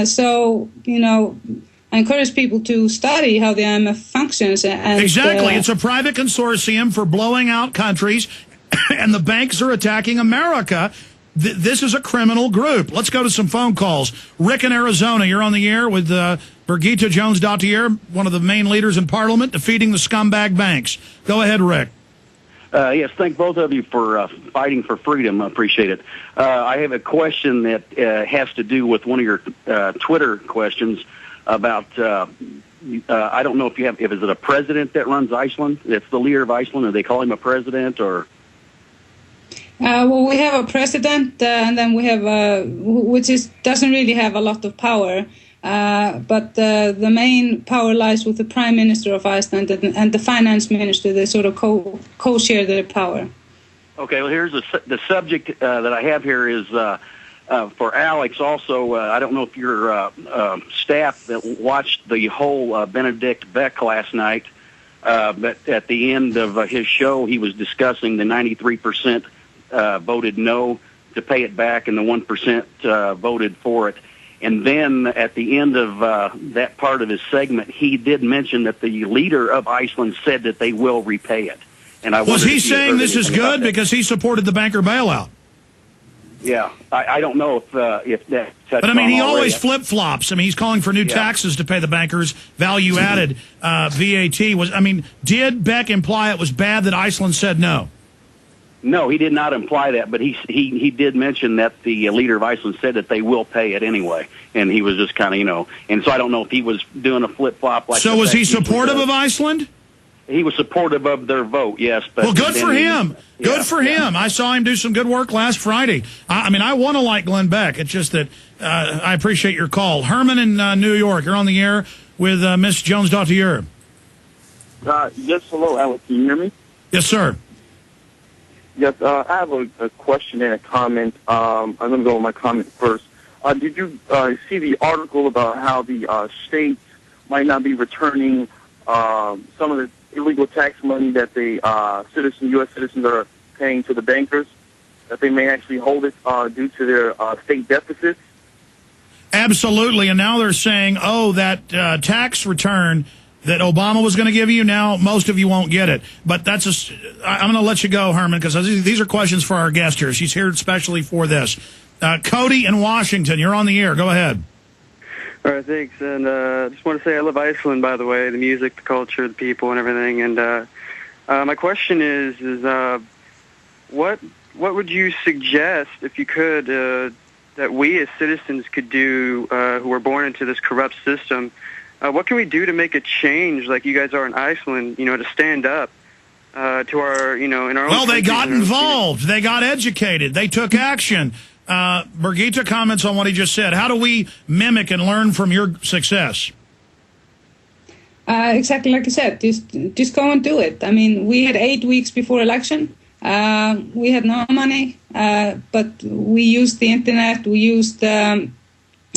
So, I encourage people to study how the IMF functions. And, exactly. It's a private consortium for blowing out countries, and the banks are attacking America. This is a criminal group. Let's go to some phone calls. Rick in Arizona, you're on the air with Birgitta Jónsdóttir, one of the main leaders in Parliament, defeating the scumbag banks. Go ahead, Rick. Yes, thank both of you for fighting for freedom. I appreciate it. I have a question that has to do with one of your Twitter questions about, I don't know if is it a president that runs Iceland? That's the leader of Iceland, or they call him a president, or? Well, we have a president, and then we have which doesn't really have a lot of power. But the main power lies with the Prime Minister of Iceland and the Finance Minister. They sort of co-share their power. Okay, well, here's the subject that I have here is for Alex also. I don't know if your staff that watched the whole Benedict Beck last night, but at the end of his show, he was discussing the 93% voted no to pay it back and the 1% voted for it. And then at the end of that part of his segment, he did mention that the leader of Iceland said that they will repay it. And was he saying this is good because he supported the banker bailout? Yeah, I don't know if that. But I mean, he always flip-flops. I mean, he's calling for new taxes to pay the bankers, value-added VAT. Did Beck imply it was bad that Iceland said no? No, he did not imply that, but he did mention that the leader of Iceland said that they will pay it anyway, and he was just kind of, and so I don't know if he was doing a flip-flop like. So was he supportive of Iceland? He was supportive of their vote, yes. But well, good for him. Good for him. I saw him do some good work last Friday. I want to like Glenn Beck. It's just that I appreciate your call. Herman in New York, you're on the air with Miss Jónsdóttir. Yes, hello, Alex. Can you hear me? Yes, sir. Yes, I have a question and a comment. I'm going to go with my comment first. Did you see the article about how the states might not be returning some of the illegal tax money that the U.S. citizens are paying to the bankers, that they may actually hold it due to their state deficits? Absolutely, and now they're saying, that tax return that Obama was going to give you, now most of you won't get it. But I'm going to let you go, Herman, because these are questions for our guest here. She's here especially for this. Cody in Washington, you're on the air. Go ahead. All right, thanks. And I just want to say I love Iceland, by the way, the music, the culture, the people, and everything. And my question is what would you suggest, if you could, that we as citizens could do who were born into this corrupt system? What can we do to make a change, like you guys are in Iceland, to stand up to our, in our own country? Well, they got involved. They got educated. They took action. Birgitta comments on what he just said. How do we mimic and learn from your success? Exactly like you said. Just go and do it. I mean, we had 8 weeks before election. We had no money, but we used the internet. We used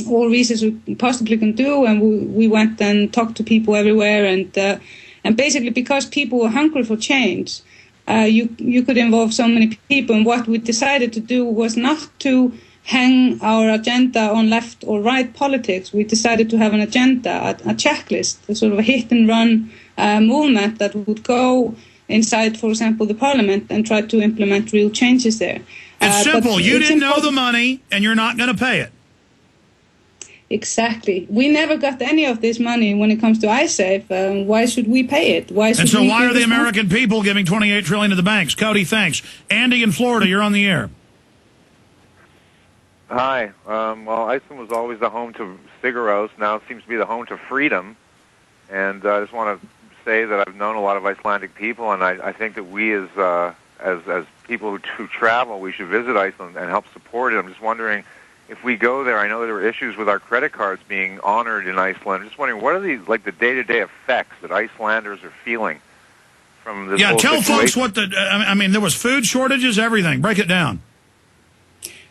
all research we possibly can do, and we went and talked to people everywhere, and basically because people were hungry for change, you could involve so many people. And what we decided to do was not to hang our agenda on left or right politics. We decided to have an agenda, a checklist, a sort of a hit and run movement that would go inside, for example, the Parliament and try to implement real changes there. It's simple. You didn't know the money, and you're not going to pay it. Exactly. We never got any of this money when it comes to iSafe. Why should we pay it? Why are the American people giving $28 trillion to the banks? Cody, thanks. Andy in Florida, you're on the air. Hi. Well, Iceland was always the home to Sigaros. Now it seems to be the home to freedom. And I just want to say that I've known a lot of Icelandic people, and I think that we as people who travel, we should visit Iceland and help support it. I'm just wondering, if we go there, I know there are issues with our credit cards being honored in Iceland. I'm just wondering, what are the day-to-day effects that Icelanders are feeling from this whole situation? Tell folks what there was food shortages, everything. Break it down.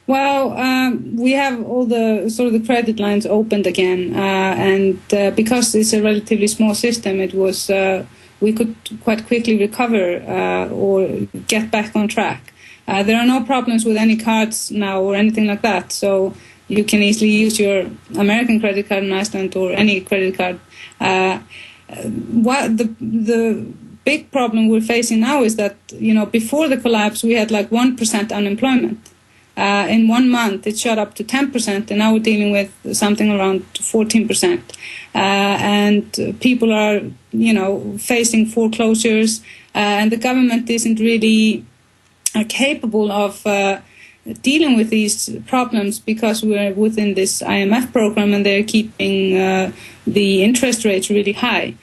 Well, we have all the credit lines opened again, and because it's a relatively small system, it was we could quite quickly recover or get back on track. There are no problems with any cards now or anything like that. So you can easily use your American credit card in Iceland or any credit card. What the big problem we're facing now is that, before the collapse, we had like 1% unemployment. In 1 month, it shot up to 10%, and now we're dealing with something around 14%. And people are, facing foreclosures, and the government isn't really capable of dealing with these problems because we're within this IMF program and they're keeping the interest rates really high.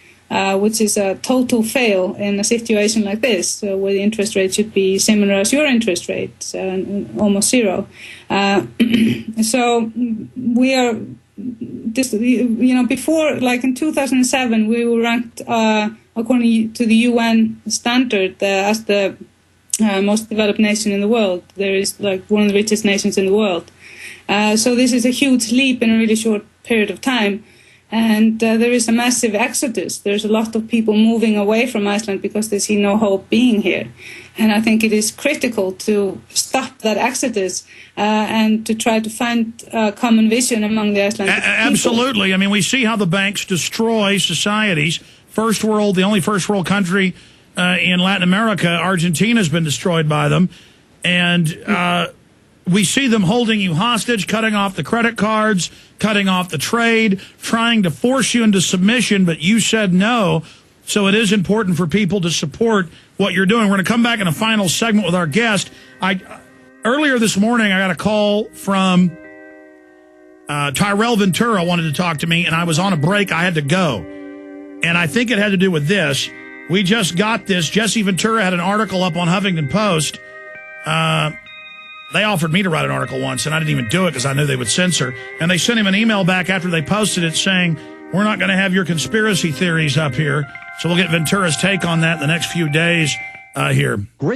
Which is a total fail in a situation like this, where the interest rate should be similar as your interest rate, almost zero. So we are, before, like in 2007, we were ranked, according to the UN standard, as the most developed nation in the world. There is like one of the richest nations in the world. So this is a huge leap in a really short period of time. And there is a massive exodus. There's a lot of people moving away from Iceland because they see no hope being here. And I think it is critical to stop that exodus and to try to find a common vision among the Icelandic people. Absolutely. I mean, we see how the banks destroy societies. The only first world country in Latin America, Argentina's been destroyed by them. And we see them holding you hostage, cutting off the credit cards, cutting off the trade, trying to force you into submission, but you said no. So it is important for people to support what you're doing. We're going to come back in a final segment with our guest. Earlier this morning, I got a call from Tyrell Ventura wanted to talk to me, and I was on a break. I had to go. And I think it had to do with this. We just got this. Jesse Ventura had an article up on Huffington Post. They offered me to write an article once, and I didn't even do it because I knew they would censor. And they sent him an email back after they posted it saying, we're not going to have your conspiracy theories up here. So we'll get Ventura's take on that in the next few days here. Great.